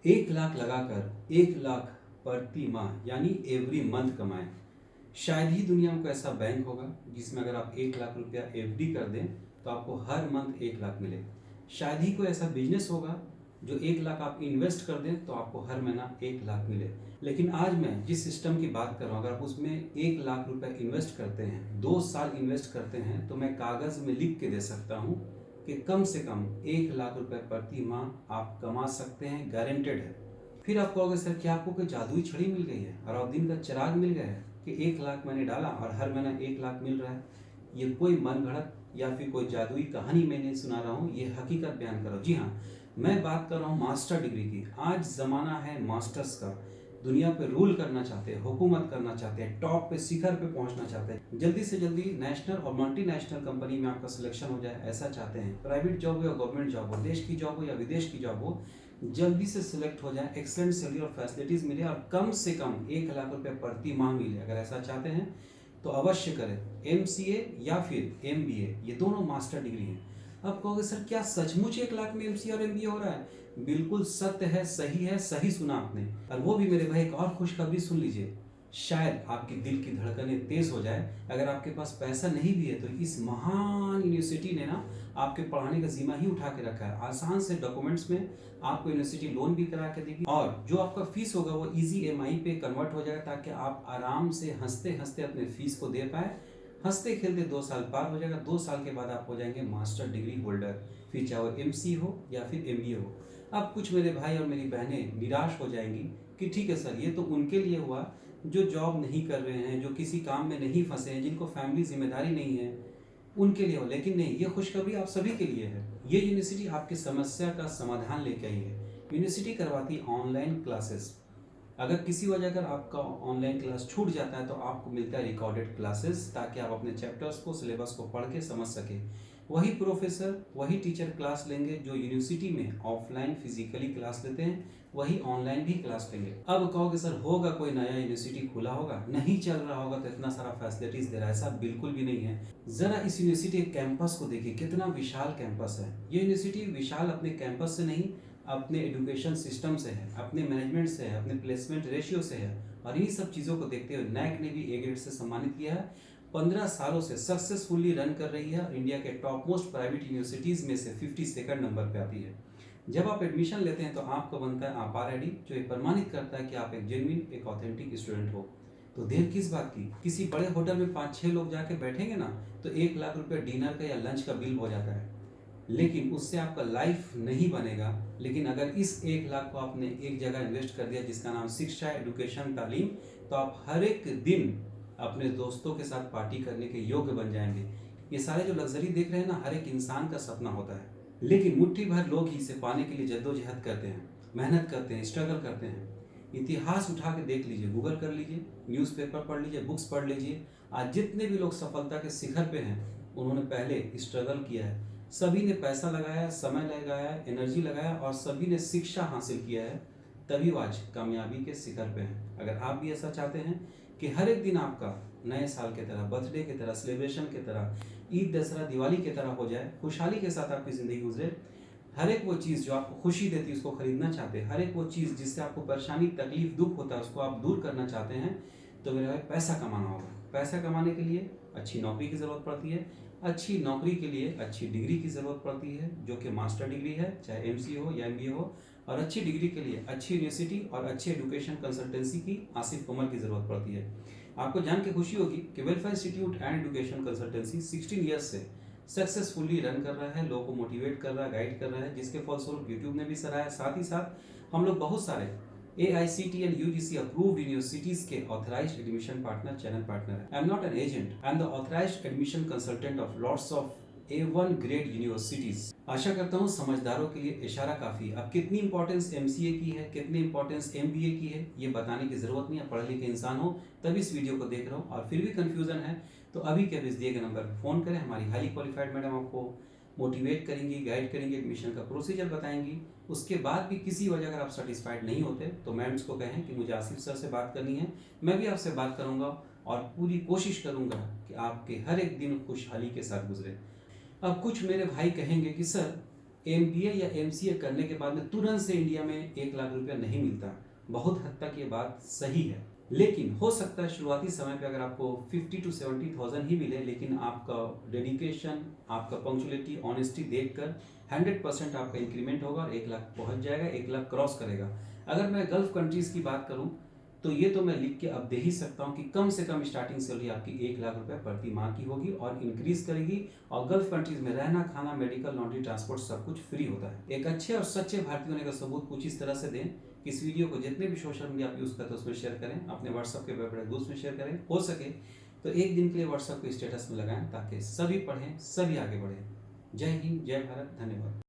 1 लाख लगाकर 1 लाख प्रति माह यानी एवरी मंथ कमाएं। शायद ही दुनिया में कोई ऐसा बैंक होगा जिसमें अगर आप 1 लाख रुपया एफडी कर दें तो आपको हर मंथ 1 लाख मिले। शायद ही कोई ऐसा बिजनेस होगा जो 1 लाख आप इन्वेस्ट कर दें तो आपको हर महीना 1 लाख मिले। लेकिन आज मैं जिस सिस्टम की बात कर रहा हूँ, अगर आप उसमें 1 लाख रुपए इन्वेस्ट करते हैं, 2 साल इन्वेस्ट करते हैं, तो मैं कागज़ में लिख के दे सकता हूँ कि कम से कम 1 लाख रुपए प्रति माह आप कमा सकते हैं, गारंटेड है। फिर आप कहोगे सर क्या आपको कोई जादुई छड़ी मिल गई है और आप दिन का चिराग मिल गया है कि 1 लाख मैंने डाला और हर महीना 1 लाख मिल रहा है। ये कोई मन घड़त या फिर कोई जादुई कहानी मैं नहीं सुना रहा हूँ, ये हकीकत बयान कर रहा हूँ। जी हाँ, मैं बात कर रहा हूँ मास्टर डिग्री की। आज ज़माना है मास्टर्स का। दुनिया पे रूल करना चाहते हैं, हुकूमत करना चाहते हैं, टॉप पे शिखर पे पहुंचना चाहते हैं, जल्दी से जल्दी नेशनल और मल्टीनेशनल कंपनी में आपका सिलेक्शन हो जाए, ऐसा चाहते हैं। प्राइवेट जॉब हो या गवर्नमेंट जॉब हो, देश की जॉब हो या विदेश की जॉब हो, जल्दी से सिलेक्ट हो जाए, एक्सेलेंट सैलरी और फैसिलिटीज़ मिले और कम से कम 1 लाख रुपये प्रति माह मिले। अगर ऐसा चाहते हैं तो अवश्य करें। MCA या फिर MBA, ये दोनों मास्टर डिग्री हैं। अब कहोगे सर क्या सचमुच 1 लाख में MCA और MBA हो रहा है? बिल्कुल सत्य है, सही सुना आपने। और वो भी मेरे भाई एक और खुशखबरी सुन लीजिए, शायद आपकी दिल की धड़कनें तेज हो जाए। अगर आपके पास पैसा नहीं भी है तो इस महान यूनिवर्सिटी ने ना आपके पढ़ाने का जिम्मा ही उठा के रखा है। आसान से डॉक्यूमेंट्स में आपको यूनिवर्सिटी लोन भी करा के देगी और जो आपका फीस होगा वो इजी EMI पे कन्वर्ट हो जाएगा, ताकि आप आराम से हंसते हंसते अपने फीस को दे पाए। हंसते खेलते 2 साल पार हो जाएगा। 2 साल के बाद आप हो जाएंगे मास्टर डिग्री होल्डर, फिर चाहे वो MC हो या फिर MBA हो। अब कुछ मेरे भाई और मेरी बहनें निराश हो जाएंगी कि ठीक है सर, ये तो उनके लिए हुआ जो जॉब नहीं कर रहे हैं, जो किसी काम में नहीं फंसे हैं, जिनको फैमिली जिम्मेदारी नहीं है, उनके लिए हो। लेकिन नहीं, ये खुशखबरी आप सभी के लिए है। ये यूनिवर्सिटी आपकी समस्या का समाधान लेके आई है। यूनिवर्सिटी करवाती ऑनलाइन क्लासेस। अगर किसी वजह अगर आपका ऑनलाइन क्लास छूट जाता है तो आपको मिलता है रिकॉर्डेड क्लासेस, ताकि आप अपने चैप्टर्स को, सिलेबस को पढ़ के समझ सके। वही प्रोफेसर, वही टीचर क्लास लेंगे जो यूनिवर्सिटी में ऑफलाइन फिजिकली क्लास लेते हैं, वही ऑनलाइन भी क्लास लेंगे। अब कहोगे सर होगा कोई नया यूनिवर्सिटी खुला होगा, नहीं चल रहा होगा तो इतना सारा फैसिलिटीज दे रहा है? ऐसा बिल्कुल भी नहीं है। जरा इस यूनिवर्सिटी के कैंपस को देखिए, कितना विशाल कैंपस है। ये यूनिवर्सिटी विशाल अपने कैंपस से नहीं, अपने एजुकेशन सिस्टम से है, अपने मैनेजमेंट से है, अपने प्लेसमेंट रेशियो से है। और इन्हीं सब चीज़ों को देखते हुए NAC ने भी A ग्रेड से सम्मानित किया है। 15 सालों से सक्सेसफुली रन कर रही है और इंडिया के टॉप मोस्ट प्राइवेट यूनिवर्सिटीज़ में से 52nd नंबर पे आती है। जब आप एडमिशन लेते हैं तो आपको बनता है APA ID, जो ये प्रमाणित करता है कि आप एक जेन्युइन, एक ऑथेंटिक स्टूडेंट हो। तो देर किस बात की? किसी बड़े होटल में 5-6 लोग जाके बैठेंगे ना तो 1 लाख रुपये डिनर का या लंच का बिल हो जाता है, लेकिन उससे आपका लाइफ नहीं बनेगा। लेकिन अगर इस 1 लाख को आपने एक जगह इन्वेस्ट कर दिया जिसका नाम शिक्षा, एजुकेशन, तालीम, तो आप हर एक दिन अपने दोस्तों के साथ पार्टी करने के योग्य बन जाएंगे। ये सारे जो लग्जरी देख रहे हैं ना, हर एक इंसान का सपना होता है, लेकिन मुट्ठी भर लोग ही इसे पाने के लिए जद्दोजहद करते हैं, मेहनत करते हैं, स्ट्रगल करते हैं। इतिहास उठा के देख लीजिए, गूगल कर लीजिए, न्यूज़पेपर पढ़ लीजिए, बुक्स पढ़ लीजिए। आज जितने भी लोग सफलता के शिखर पे हैं उन्होंने पहले स्ट्रगल किया है। सभी ने पैसा लगाया, समय लगाया, एनर्जी लगाया और सभी ने शिक्षा हासिल किया है, तभी वो आज कामयाबी के शिखर पे हैं। अगर आप भी ऐसा चाहते हैं कि हर एक दिन आपका नए साल की तरह, बर्थडे की तरह, सेलिब्रेशन की तरह, ईद, दशहरा, दिवाली की तरह हो जाए, खुशहाली के साथ आपकी ज़िंदगी गुजरे, हर एक वो चीज़ जो आपको खुशी देती है उसको खरीदना चाहते हैं, हर एक वो चीज़ जिससे आपको परेशानी, तकलीफ, दुख होता है उसको आप दूर करना चाहते हैं, तो मेरे भाई पैसा कमाना होगा। पैसा कमाने के लिए अच्छी नौकरी की ज़रूरत पड़ती है। अच्छी नौकरी के लिए अच्छी डिग्री की ज़रूरत पड़ती है, जो कि मास्टर डिग्री है, चाहे MCA हो या MBA हो। और अच्छी डिग्री के लिए अच्छी यूनिवर्सिटी और अच्छी एजुकेशन कंसल्टेंसी की आसिफ कमर की ज़रूरत पड़ती है। आपको जान के खुशी होगी कि welfare institute and education consultancy 16 years से सक्सेसफुली रन कर रहा है, लोगों को मोटिवेट कर रहा है, गाइड कर रहा है, जिसके फलस्वरूप यूट्यूब ने भी सराहा। साथ ही साथ हम लोग बहुत सारे AICTE and UGC approved universities के authorized admission partner, channel partner है। I am not an agent, I am the authorized admission consultant of lots of A1 grade universities। आशा करता हूँ समझदारों के लिए इशारा काफ़ी। अब कितनी इंपॉर्टेंस MCA की है, कितनी इंपॉर्टेंस MBA की है, ये बताने की ज़रूरत नहीं है। पढ़े लिखे इंसान हो तभी इस वीडियो को देख रहा हूँ और फिर भी कन्फ्यूज़न है तो अभी के अभी दिए गए नंबर पर फ़ोन करें। हमारी हाईली क्वालिफाइड मैडम आपको मोटिवेट करेंगी, गाइड करेंगी, एडमिशन का प्रोसीजर बताएंगी। उसके बाद भी किसी वजह अगर आप सेटिस्फाइड नहीं होते तो मैम्स को कहें कि मुझे आसिफ सर से बात करनी है, मैं भी आपसे बात करूंगा और पूरी कोशिश करूंगा कि आपके हर एक दिन खुशहाली के साथ गुजरे। अब कुछ मेरे भाई कहेंगे कि सर एमबीए या एमसीए करने के बाद में तुरंत से इंडिया में 1 लाख रुपया नहीं मिलता। बहुत हद तक ये बात सही है, लेकिन हो सकता है शुरुआती समय पे अगर आपको 50 to 70,000 ही मिले, लेकिन आपका डेडिकेशन, आपका पंक्चुअलिटी, ऑनेस्टी देखकर 100% आपका इंक्रीमेंट होगा और 1 लाख पहुंच जाएगा, 1 लाख क्रॉस करेगा। अगर मैं गल्फ कंट्रीज की बात करूं तो ये तो मैं लिख के अब दे ही सकता हूँ कि कम से कम स्टार्टिंग सैलरी आपकी 1 लाख रुपए प्रति माह की होगी और इंक्रीज करेगी। और गल्फ कंट्रीज में रहना, खाना, मेडिकल, लॉन्ड्री, ट्रांसपोर्ट सब कुछ फ्री होता है। एक अच्छे और सच्चे भारतीय होने का सबूत कुछ इस तरह से दें कि इस वीडियो को जितने भी सोशल मीडिया आप यूज करते हैं उसमें शेयर करें, अपने व्हाट्सएप के बड़े ग्रुप्स में शेयर करें, हो सके तो एक दिन के लिए व्हाट्सएप को स्टेटस में लगाएं ताकि सभी पढ़ें, सभी आगे बढ़ें। जय हिंद, जय भारत, धन्यवाद।